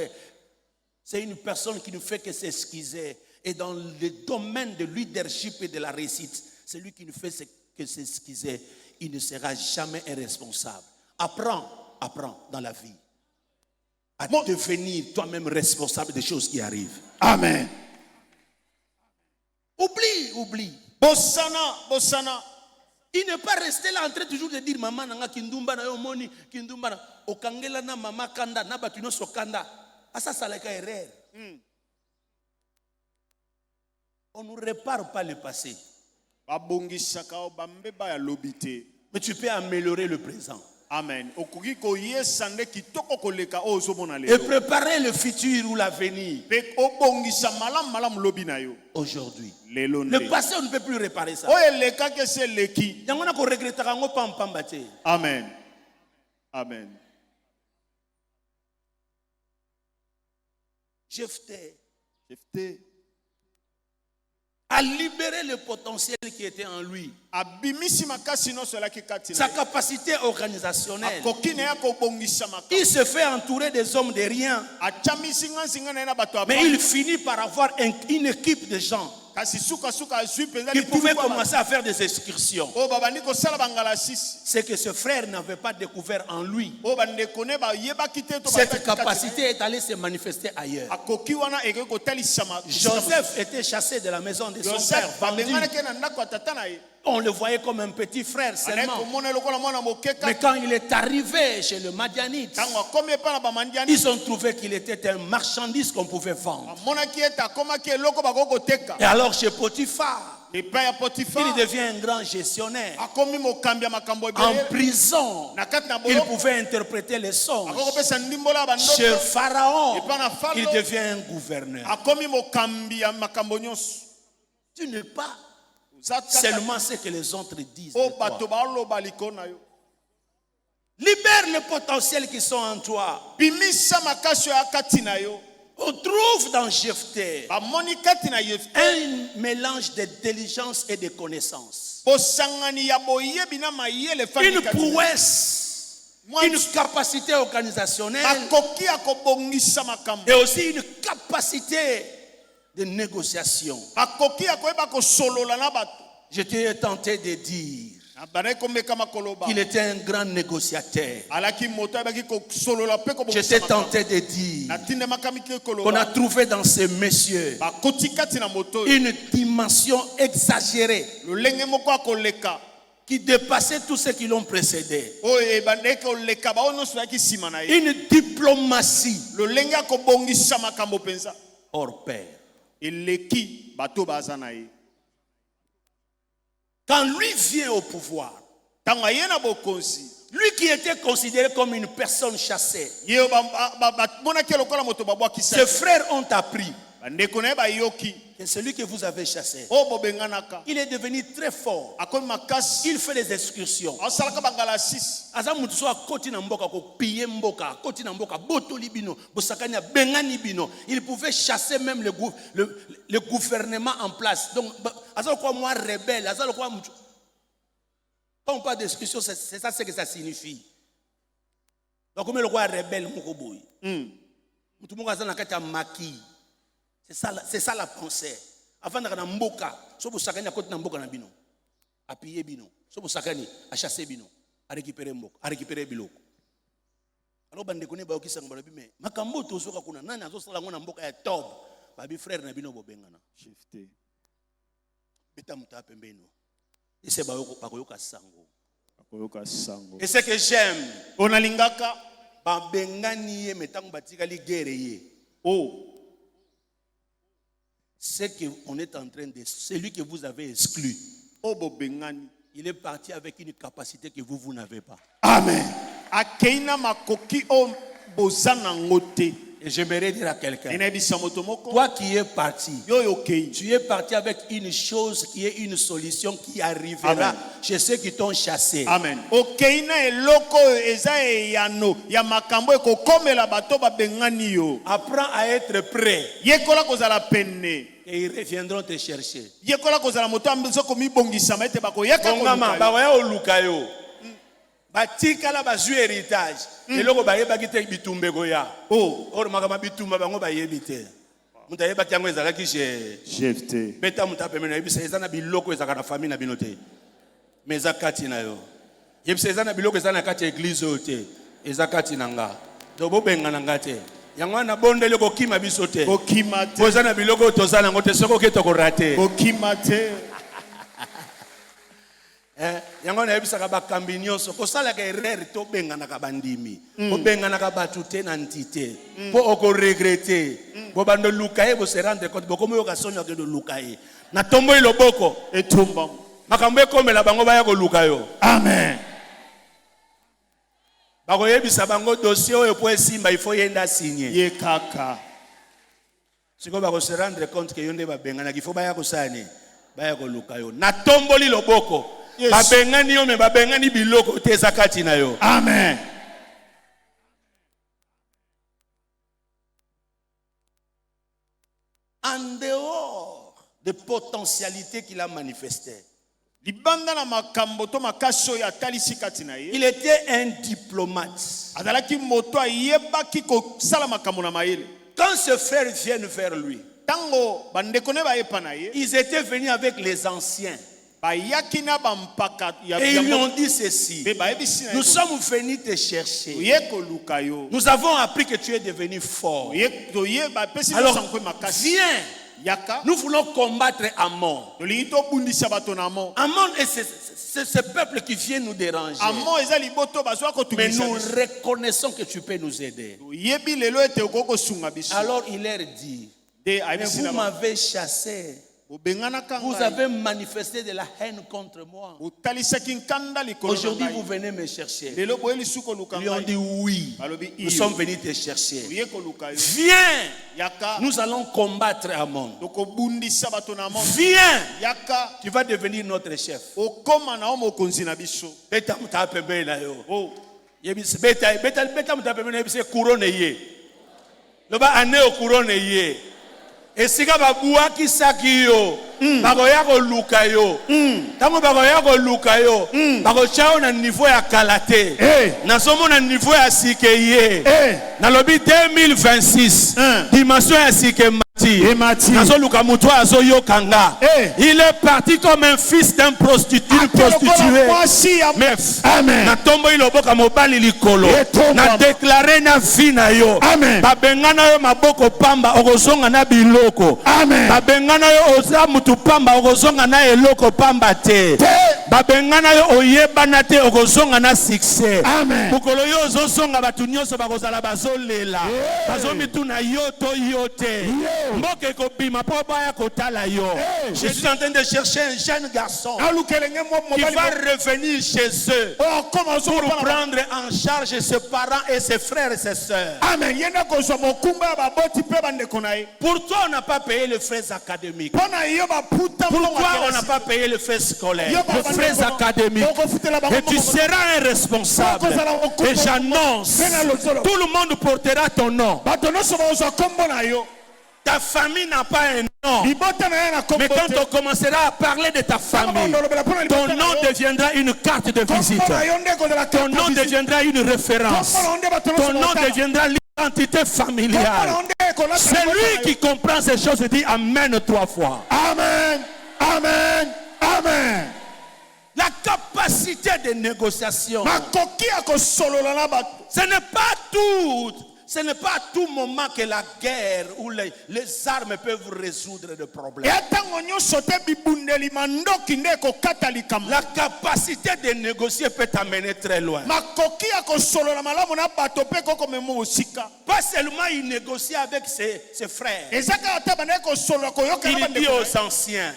C'est une personne qui ne fait que s'excuser. Et dans le domaine de leadership et de la réussite, c'est lui qui ne fait que s'excuser. Il ne sera jamais irresponsable. Apprends dans la vie à devenir toi-même responsable des choses qui arrivent. Amen. Oublie. Bossana. Il n'est pas resté là en train toujours de dire maman nanga kindumba na yo moni kindumba na okangela na mama kanda na batuno sokanda asa salaka erreur. On ne répare pas le passé. Mais tu peux améliorer le présent. Amen. Et préparer le futur ou l'avenir. Aujourd'hui. Le passé, on ne peut plus réparer ça. Amen. Amen. Jephthé a libéré le potentiel qui était en lui. Sa capacité organisationnelle. Il se fait entourer des hommes de rien. Mais il finit par avoir une équipe de gens qui pouvaient commencer à faire des excursions. C'est que ce frère n'avait pas découvert en lui. Cette capacité est allée se manifester ailleurs. Joseph était chassé de la maison de son père, vendu. On le voyait comme un petit frère seulement. Mais quand il est arrivé chez le Madianite, ils ont trouvé qu'il était un marchandise qu'on pouvait vendre. Et alors chez Potiphar, il devient un grand gestionnaire. En prison, il pouvait interpréter les songes. Chez Pharaon, il devient un gouverneur. Tu n'es pas seulement ce que les autres disent de toi. Libère le potentiel qui sont en toi. On trouve dans Jephthé un mélange de diligence et de connaissance. Une prouesse, une capacité organisationnelle et aussi une capacité de négociation. J'étais tenté de dire qu'il était un grand négociateur. J'étais tenté de dire qu'on a trouvé dans ces messieurs une dimension exagérée qui dépassait tous ceux qui l'ont précédé. oyo ebandeki koleka bao nyonso oyaki nsima na ye. Une diplomatie lolenge ya kobongisa makambo mpenza hors pair. eleki bato baza na ye. Quand lui vient au pouvoir, ntango aye na bokonzi, lui qui était considéré comme une personne chassée, ye oyo bamonaki lokola moto babwakisa, ses frères ont appris bandeko na ye bayoki que celui que vous avez chassé, oyo bobenganaka il est devenu très fort. akomi makasi, Il fait des excursions. asalaka bangala 6 Aza mutu so akoti na mboka ko piller mboka, akoti na mboka botoli bino, bosakani ya bengani bino. Il pouvait chasser même le gouvernement en place. Donc aza quoi moi rebelle, aza quoi mutu. Quand on parle d'excursion, c'est ça ce que ça signifie. Donc comme le roi rebelle moko boy. Mutu moko aza na kati ya maki. C'est ça la pensée. Avant na mboka, so bosakani akoti na mboka na bino. A piller bino. So bosakani a chasser bino. A récupérer mboko, a récupérer biloko. Alors bande kone ba okisa ngaba bime. Makambo to soka kuna nani azosala ngona mboka ya top. Babi frère na bino bobengana. shifte Beta muta pembeno. Et c'est ba koyoka sango. akoyoka sango. Et c'est que j'aime. onalingaka Ba bengani ye metango batikali guerre ye. o C'est que on est en train de celui que vous avez exclu. o bobengani. Il est parti avec une capacité que vous n'avez pas. Amen. Akeina makoki o bozana ngote. Et j'aimerais dire à quelqu'un, Enebisa moto moko. toi qui es parti, Yo yo kei. tu es parti avec une chose qui est une solution qui arrivera Amen. chez ceux qui t'ont chassé. Amen. Okeina eloko eza eyano ya makambo ekokomela bato babengani yo. Apprends à être prêt Yekola kozala pene. et ils reviendront te chercher. Yekola kozala moto ambezo komibongisa mete bako yaka Kongama, koluka. bakoya oluka yo. Batikala bazwi héritage. Eloko bayebaki te bitumbeko ya. Oh, Or makama bitumba bango bayebi te. Muta yebaki yango ezalaki chez jefte. beta muta pemena yebisa ezana biloko ezaka na famille na bino te. Mais eza kati na yo. Yebisa ezana biloko ezana kati ya église oyo te. Eza kati na nga. Donc bobengana nga te. Yango wana bondele kokima biso te. Kokima te. Bozana biloko oyo tozala ngo te soko ke tokorate. Kokima te. Yango na yebisaka bakambi nyonso kosalaka erreur to benganaka bandimi obenganaka batu te na entité po okoregrete bo bando luka ye bo se rendre compte bokomo yo kasonya ke do luka ye na tombo iloboko Etumba. makambo ekomela bango baya koluka yo. Amen. Bako yebisa bango dossier oyo po esimba il faut yenda signer. Ye kaka. Siko bako se rendre compte ke yonde babengana il faut baya kosani baya koluka yo na tombo loboko. Yes. Babengani yo me babengani biloko te zakati na yo. Amen. En dehors des potentialités qu'il a manifestées, Libanda na makambo to makaso ya talisi kati na ye. il était un diplomate. Azalaki moto ayebaki ko sala makambo na mayele. Quand ses frères viennent vers lui, Tango bandeko ne bayepa na ye. ils étaient venus avec les anciens Bayaki na bampaka ya et ils lui ont dit ceci: Be bayebisi na ye. nous sommes venus te chercher. Ye koluka yo. Nous avons appris que tu es devenu fort. Ye ba pesi Alors, sankwe makasi. viens, Yaka. nous voulons combattre Ammon. Tolingi to bundisa bato na mo. Ammon est ce peuple qui vient nous déranger. Amo eza liboto bazwa ko Mais tumisa. nous reconnaissons que tu peux nous aider. Yebi lelo ete okoko sunga biso. Alors il leur dit: De mais ayebisi vous na m'avez chassé. obengana kanga. Vous avez manifesté de la haine contre moi. Utalisaki nkanda likolo. Aujourd'hui, vous venez me chercher. Lelo boyeli suko luka. Ils lui ont dit oui. Balobi Nous sommes venus te chercher. Ye koluka yo. Viens, Yaka. nous allons combattre Ammon. Toko bundisa bato na mo. Viens, Yaka. tu vas devenir notre chef. Okoma na omo konzi na biso. Beta muta pembe na yo. Oh. Yebis beta muta pembe na yebise couronne ye. Loba ane o couronne ye. Esika babuaki saki yo. Bakoya koluka yo. Tango bakoya koluka yo. Bakochao na niveau ya kalate. Na somo na niveau ya sike ye. Na lobi 2026. Dimension ya sike mati. Na so luka muto azo yo kanga. Il est parti comme un fils d'un prostitué. Amen. Na tombo iloboka mobali likolo. Na déclarer na vie na yo. Amen. Babengana yo maboko pamba okozonga na biloko. Amen. Babengana yo oza mutu pamba okozonga na eloko pamba te. babengana yo oyebana te okozonga na succès. Amen. Mokolo yo ozosonga batu nyonso bakozala bazolela bazomituna yo to yo te mboka ekobima mpo baya kotala yo. Je suis en train de chercher un jeune garçon qui qui va revenir chez eux pour prendre en charge ses parents et ses frères et ses sœurs. Amen. Yenda kozwa mokumba ya baboti pe bandeko na ye. Pour toi, on n'a pas payé les frais académiques. Pona yo baputa Pourquoi on n'a pas payé les frais scolaires, Yo Les frais académiques. Et tu seras un responsable. Et j'annonce, tout le monde portera ton nom. bato nyonso bazwa kombo na yo. Ta famille n'a pas un nom. Libota na ye na kombo Mais quand te. on commencera à parler de ta famille, ton nom deviendra une carte de visite. Ton nom deviendra une référence. Ton nom deviendra l'identité familiale. Celui qui comprend ces choses dit Amen 3 fois. Amen. Amen. Amen. La capacité de négociation, Makoki ya kosolola na bato. ce n'est pas tout. Ce n'est pas à tout moment que la guerre ou les armes peuvent résoudre le problème. Ya tango nyonso te bibundeli mandoki nde kokata likambo. La capacité de négocier peut t'amener très loin. Makoki ya kosolola malamu na bato pe koko memo osika. Pas seulement il négocie avec ses frères. Ezaka ata bana kosolola koyoka na Il dit bandeko. aux anciens,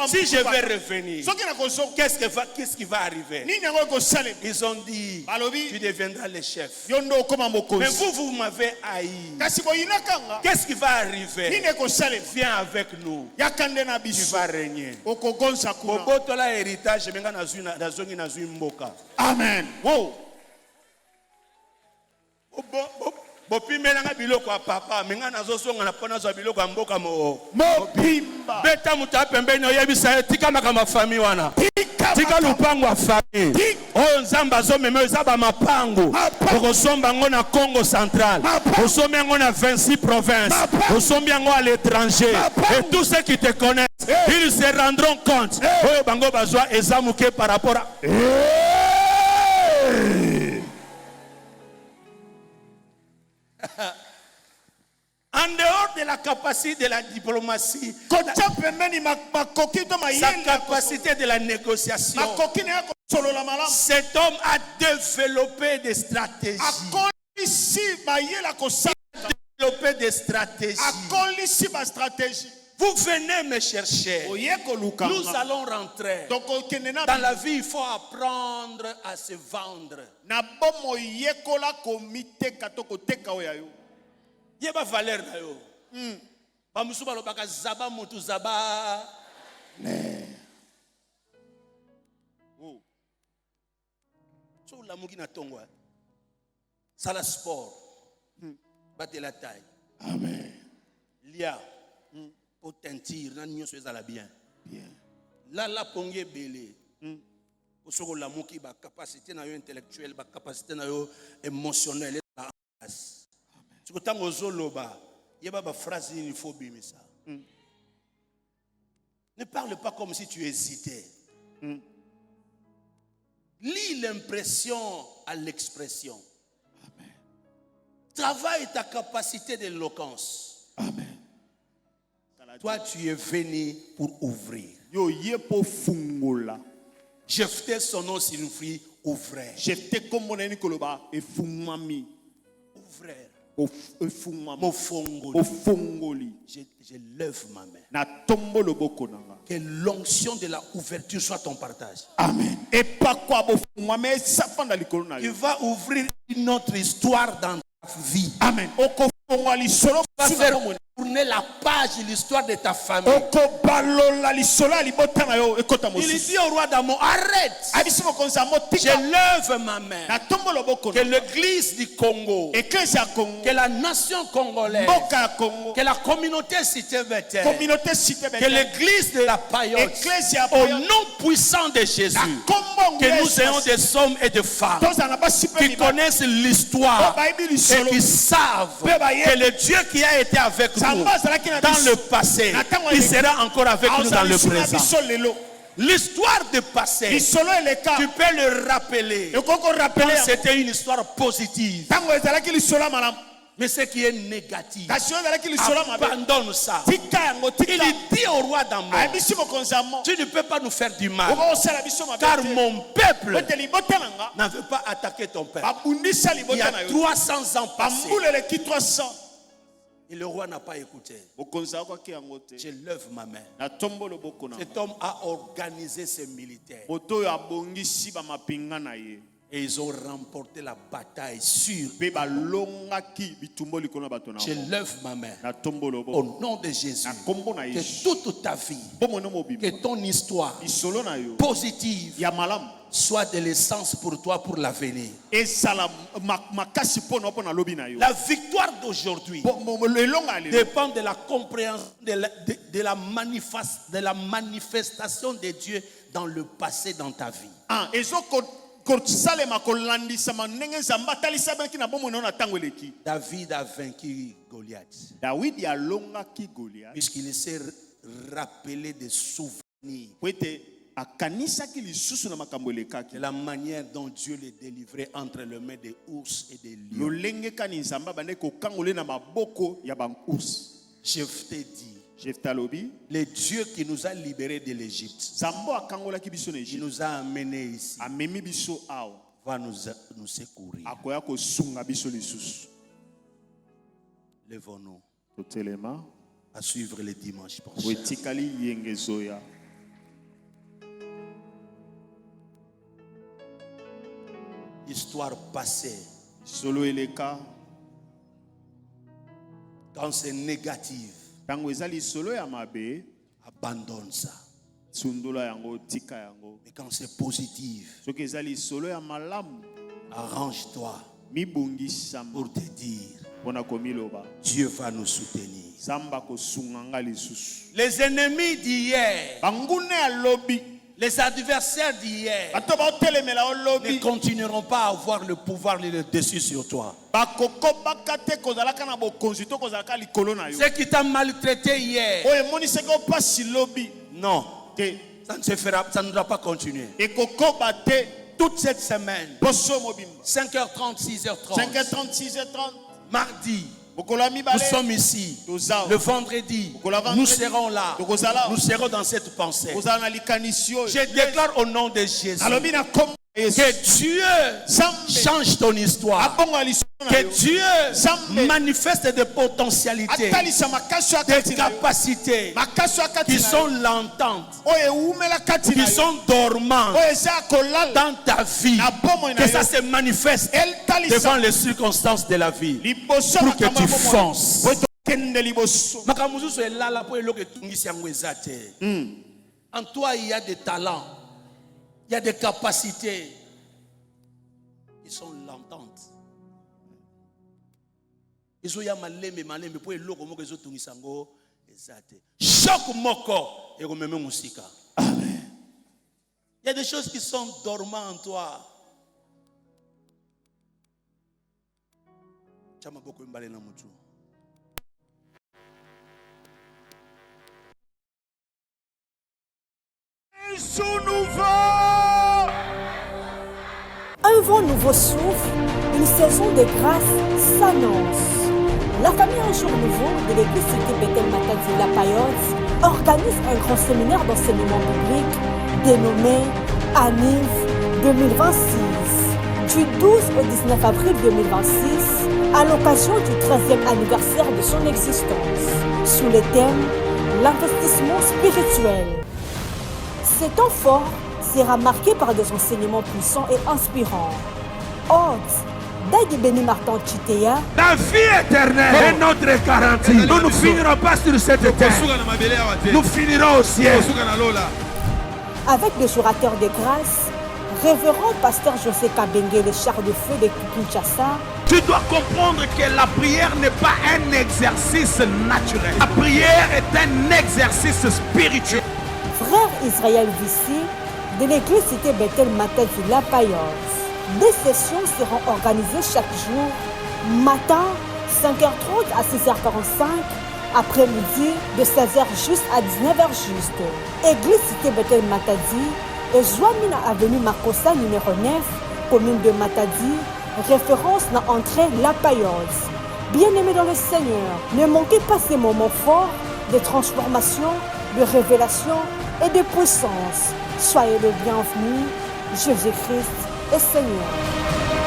si je vais revenir, Soki na koso. qu'est-ce qui va arriver? Nini yango kosalema. Ils ont dit, Balobi. tu deviendras le chef. Yo ndo okoma Mais mokonzi. vous m'avez haï. Kasi boyinakanga. Qu'est-ce qui va arriver? Nini kosalema. Viens avec nous. Yakande na Tu biso. vas régner. Okogonza kuna. Bobotola héritage menga nazongi nazwi mboka. Amen. Wow. Bopimelanga biloko ya papa menga nazosonga na pona za biloko ya mboka mo. Mobimba. Beta muta pembeni oyebisa ye tika makama famille wana. Tika lupango ya famille. Oyo nzamba azomema eza ba mapango. Okosomba yango na Congo central. Osombi yango na 26 provinces. Osombi yango à l'étranger. Et tous ceux qui te connaissent, ils se rendront compte. Oyo bango bazwa eza muke par rapport à En dehors de la capacité de la diplomatie, Kocha pembeni makoki to sa mayele. capacité de la négociation, Makoki na ya kosolola malamu. cet homme a développé des stratégies. Akolisi mayela kosala. Développé des stratégies. Akolisi ba stratégie. Vous venez me chercher. Oye koluka. Nous allons rentrer. Donc okende na Dans la vie, il faut apprendre à se vendre. na bomo yekola komite katoko teka oya yo. Yeba valeur na yo. Ba musu balobaka zaba mutu zaba. So la mugi na tongwa. Sala sport. Batte la taille. Amen. Lia. Pour teinture na nyonso ezala bien. Bien. La ponge belé. Osoko la muki ba capacité na yo intellectuelle, ba capacité na yo émotionnelle ba en place. Tu ko tango zoloba, yeba ba phrase il faut bimisa. Ne parle pas comme si tu hésitais. Lis l'impression à l'expression. Amen. Travaille ta capacité d'éloquence. Amen. Toi, tu es venu pour ouvrir. Yo yepo fungola. Jephthé, son nom signifie ouvrir. Jephthé kombo na ni koloba efungwami. Ouvrir. Efungwami. Mofongoli. Ofungoli. Je lève ma main. Na tombo loboko nanga. Que l'onction de la ouverture soit ton partage. Amen. Et pas quoi bofungwami safanda likolo na Tu yo. vas ouvrir une autre histoire dans ta vie. Amen. Okofungwa lisolo Tu vas faire tourner la page de l'histoire de ta famille. okobalola lisolo ya libota na yo ekota Il mosusu. dit au roi d'Amon, arrête. Abisi mokonzi ya Je motika. lève ma main. Na tombo loboko Que na. l'église du Congo, Église ya Congo. que la nation congolaise, Mboka ya Congo. que la communauté cité Bethel, Communauté cité que Bethel. l'église de la paillote, Église ya au Payotte. nom puissant de Jésus, Na kombo que nous ngweso. ayons des hommes et des femmes Tozala basi pe qui mibali. connaissent l'histoire Bayibi et lisolo. qui savent que le Dieu qui a été avec nous Samba azalaki na dans biso. le passé, il sera encore avec nous dans le présent. Biso lelo. L'histoire du passé, Lisolo eleka. tu peux le rappeler. Ekoko rappeler. C'était une histoire positive. Tango ezalaki lisolo malamu. Mais ce qui est négatif, kasi oyo ezalaki lisolo ya mabe abandonne ça. tika yango tika Il dit au roi d'Amon, ayebisi mokonzi ya mo tu ne peux pas nous faire du mal, okosala biso mabe car te mon peuple ete libota na nga n'en veut pas attaquer ton peuple. babundisa Il y libota na a yo 300 ans passés bambula eleki 300 et le roi n'a pas écouté. mokonzi akwaki yango te Je lève ma main. natombo loboko na Cet homme a organisé ses militaires moto oyo abongisi bamapinga na ye et ils ont remporté la bataille sûre. mpe balongaki bitumbo likolo na bato na Je bango. lève ma main natombo loboko au nom de Jésus. na kombo na Que yesu toute ta vie, bomoi no mobimba que ton histoire lisolo na yo positive ya malamu soit de l'essence pour toi pour l'avenir. ezala makasi mpo na mpo na lobi na yo La victoire d'aujourd'hui elonga ya lelo dépend de la compréhension de la manifestation de Dieu dans le passé dans ta vie. kosalema kolandisama ndenge nzambe atalisamaki na bomoi na yo na ntango eleki David a vaincu Goliath dawidi alongaki goliath puisqu'il s'est rappelé des souvenirs po ete akanisaki lisusu na makambo elekaki de la manière dont Dieu les délivrait entre les mains des ours et des lions. lolenge kani nzambe abandaki kokangole na maboko ya bankursi Je t'ai dit, jefta alobi le Dieu qui nous a libérés de l'Égypte, nzambe akangolaki biso na qui Egypte nous a amenés ici, amemi biso awa va nous secourir. akoya kosunga biso lisusu Lèvons-nous totelema à suivre les dimanches po prochains. etikali yenge ezoya Histoire passée, solo eleka quand c'est négatif, ntango eza lisolo ya mabe abandonne ça. sundola yango tika yango Mais quand c'est positif, soki eza lisolo ya malamu arrange-toi mibongisama pour te dire, mpona komiloba Dieu va nous soutenir. nzambe akosunga nga lisusu Les ennemis d'hier, banguna ya lobi les adversaires d'hier bato baotelemela ne olobi continueront pas à avoir le pouvoir et le dessus sur toi. bakokobaka te kozalaka na bokonzi to kozalaka likolo na yo Ce qui t'a maltraité hier, oyo emonisaki opasi lobi non, te ça ne doit pas continuer. ekokoba te Toute cette semaine, poso mobimba 5h30, 6h30, 5h30 6h30 mardi, mokolo ya nous mibale sommes ici. toza Le vendredi, nous serons là. Nous serons dans cette pensée. kozala na likanisi oyo Je déclare au nom de Jésus alobi na kombo ya yesu que Dieu nzambe change ton histoire. abonga lisolo na Que yo Dieu Nzambe manifeste des potentialités, atalisa makasi ya des kati na yo capacités makasi ya kati qui na yo sont lentantes, oyo ewumela kati na qui yo sont dormantes oyo eza ya kolala dans ta vie. na bomoi na Que ça yo se manifeste devant etalisa les circonstances de la vie. liboso Pour que makambo tu ya bomoi fonces. po tokende liboso Makambo mosusu elala po eloko etungisi yango eza te. En toi, il y a des talents, il y a des capacités qui sont lentantes. Ezoya malembe malembe po eloko moko ezotungisa yango eza te. Choc moko ekomeme musika. Amen. Il y a des choses qui sont dormantes en toi. Chama boko mbale na mutu. Un vent nouveau souffle, une saison de grâce s'annonce. La famille Un Jour Nouveau de l'église Cité Bethel Matadi La Payotte organise un grand séminaire d'enseignement biblique dénommé ANIV 2026 du 12 au 19 avril 2026 à l'occasion du 13e anniversaire de son existence sous le thème l'investissement spirituel. Cet temps fort sera marqué par des enseignements puissants et inspirants. Hôte d'Aïdi Béni Martin Chitea, La vie éternelle est notre garantie. Nous ne finirons pas sur cette terre. Nous finirons au ciel. avec les orateurs de grâce, révérend pasteur José Kabenge, le char de feu de Kinshasa. Tu dois comprendre que la prière n'est pas un exercice naturel. La prière est un exercice spirituel. Frère Israël Vissi, de l'église Cité Bethel Matadi La Payotte. Des sessions seront organisées chaque jour, matin 5h30 à 6h45, après-midi de 16h juste à 19h juste. Église Cité Bethel Matadi et Joamina Avenue Makossa numéro 9, commune de Matadi, référence dans entrée La Payotte. Bien-aimés dans le Seigneur, ne manquez pas ces moments forts de transformation, de révélation et de puissance. Soyez le bienvenu. Jésus-Christ est Seigneur.